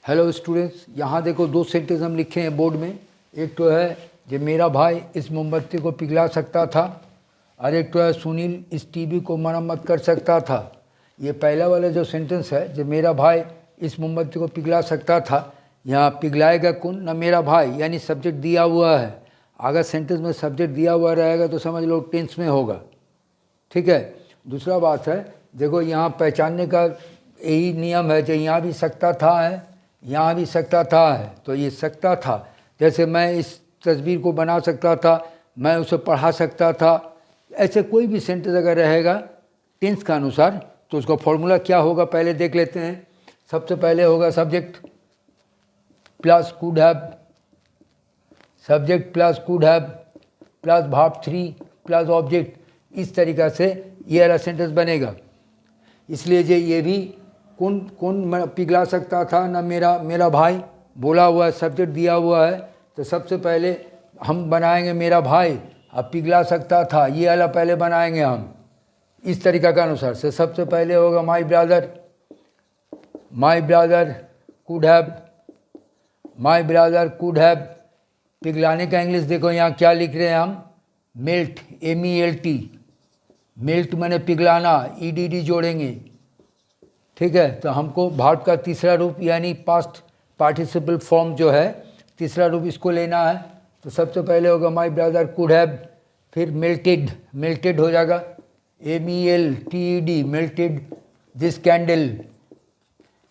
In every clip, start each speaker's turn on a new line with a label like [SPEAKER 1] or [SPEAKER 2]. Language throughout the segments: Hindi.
[SPEAKER 1] हेलो स्टूडेंट्स, यहाँ देखो दो सेंटेंस हम लिखे हैं बोर्ड में। एक तो है कि मेरा भाई इस मोमबत्ती को पिघला सकता था, और एक तो है सुनील इस टीवी को मरम्मत कर सकता था। ये पहला वाला जो सेंटेंस है, जो मेरा भाई इस मोमबत्ती को पिघला सकता था, यहाँ पिघलाएगा कौन? ना मेरा भाई, यानी सब्जेक्ट दिया हुआ है। अगर सेंटेंस में सब्जेक्ट दिया हुआ रहेगा तो समझ लो टेंस में होगा। ठीक है। दूसरा बात है, देखो यहाँ पहचानने का यही नियम है, जो यहाँ भी सकता था है, यहाँ भी सकता था है। तो ये सकता था, जैसे मैं इस तस्वीर को बना सकता था, मैं उसे पढ़ा सकता था। ऐसे कोई भी सेंटेंस अगर रहेगा टेंस का अनुसार, तो उसका फॉर्मूला क्या होगा पहले देख लेते हैं। सबसे पहले होगा subject plus could have, subject plus could have plus verb 3 plus object. इस तरीक़ा से ये वाला सेंटेंस बनेगा। इसलिए ये भी कौन कौन पिघला सकता था? ना मेरा भाई बोला हुआ है, सब्जेक्ट दिया हुआ है। तो सबसे पहले हम बनाएंगे मेरा भाई, अब पिघला सकता था ये वाला पहले बनाएंगे हम इस तरीक़ा के अनुसार से। सबसे पहले होगा my brother could have, my brother could have. पिघलाने का इंग्लिश देखो यहाँ क्या लिख रहे हैं हम, मेल्ट, MELT। मेल्ट मैंने पिघलाना, EDD जोड़ेंगे। ठीक है। तो हमको भार्ब का तीसरा रूप यानी पास्ट पार्टिसिपल फॉर्म जो है, तीसरा रूप इसको लेना है। तो सबसे पहले होगा माई ब्रदर कुड हैव, फिर मेल्टेड हो जाएगा, MELTED, melted this candle,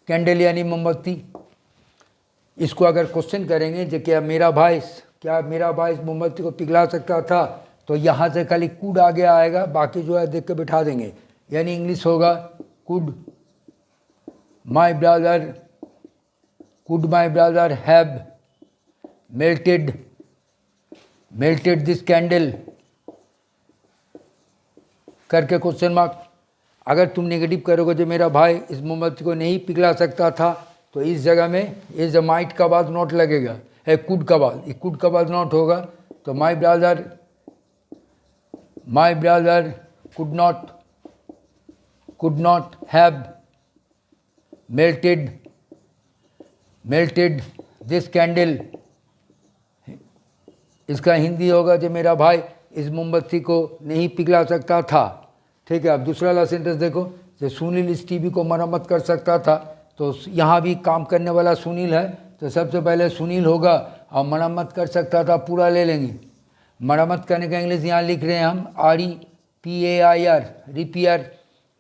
[SPEAKER 1] candle यानी मोमबत्ती। इसको अगर क्वेश्चन करेंगे जो क्या मेरा भाई इस मोमबत्ती को पिघला सकता था, तो यहाँ से खाली कुड आगे आएगा, बाकी जो है देख के बिठा देंगे। यानी इंग्लिश होगा could my brother have melted this candle करके क्वेश्चन मार्क। अगर तुम नेगेटिव करोगे जो मेरा भाई इस मोमबत्ती को नहीं पिघला सकता था, तो इस जगह में इस माइट का बाद नॉट लगेगा, है कुड का बाद, कुड का बाद नॉट होगा। तो my brother could not have melted this candle। इसका हिंदी होगा जो मेरा भाई इस मोमबत्ती को नहीं पिघला सकता था। ठीक है। अब दूसरा वाला सेंटेंस देखो, जो सुनील इस टीवी को मरम्मत कर सकता था, तो यहाँ भी काम करने वाला सुनील है। तो सबसे पहले सुनील होगा, और मरम्मत कर सकता था पूरा ले लेंगे। मरम्मत करने का इंग्लिश यहाँ लिख रहे हैं हम REPAIR, रिपेयर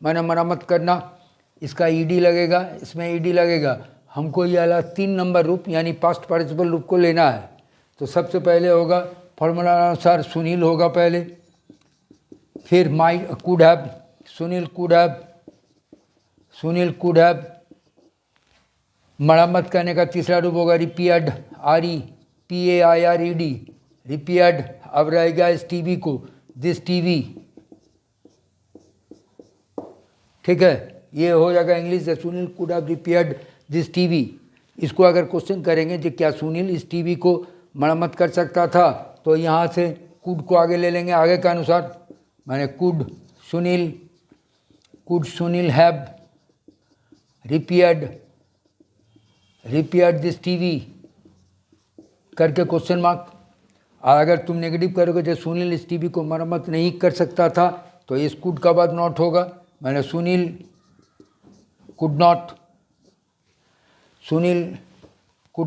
[SPEAKER 1] मैंने मरम्मत करना। इसका ED लगेगा, इसमें ED लगेगा। हमको ये वाला 3 नंबर रूप यानी पास्ट पार्टिसिपल रूप को लेना है। तो सबसे पहले होगा फॉर्मूला अनुसार सुनील होगा पहले, फिर my could have, Sunil could have. मरम्मत करने का तीसरा रूप होगा रिपेयर्ड, REPAIRED, रिपेयर्ड। अब रहेगा इस टीवी को, दिस टीवी। ठीक है। ये हो जाएगा English, Sunil could have repaired this TV. इसको अगर क्वेश्चन करेंगे कि क्या सुनील इस टीवी को मरम्मत कर सकता था, तो यहाँ से कुड को आगे ले लेंगे आगे के अनुसार। माने could Sunil have repaired this TV करके क्वेश्चन मार्क। अगर तुम नेगेटिव करोगे जो सुनील इस टीवी को मरम्मत नहीं कर सकता था, तो इस कुड का बाद नॉट होगा। मैंने Sunil could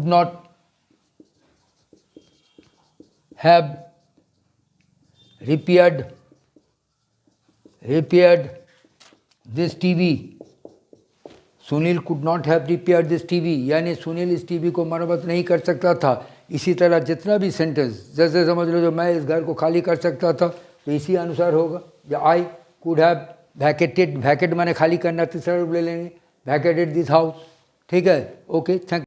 [SPEAKER 1] not have repaired this TV. Sunil could not have repaired this TV, यानी सुनील इस टीवी को मरम्मत नहीं कर सकता था। इसी तरह जितना भी सेंटेंस, जैसे समझ लो जो मैं इस घर को खाली कर सकता था, तो इसी अनुसार होगा। जो आई कुड हैव वैकेटेड, वैकेट मैंने खाली करना, तीसरा रूप ले लेंगे, वैकेटेड दिस हाउस। ठीक है। Okay, thank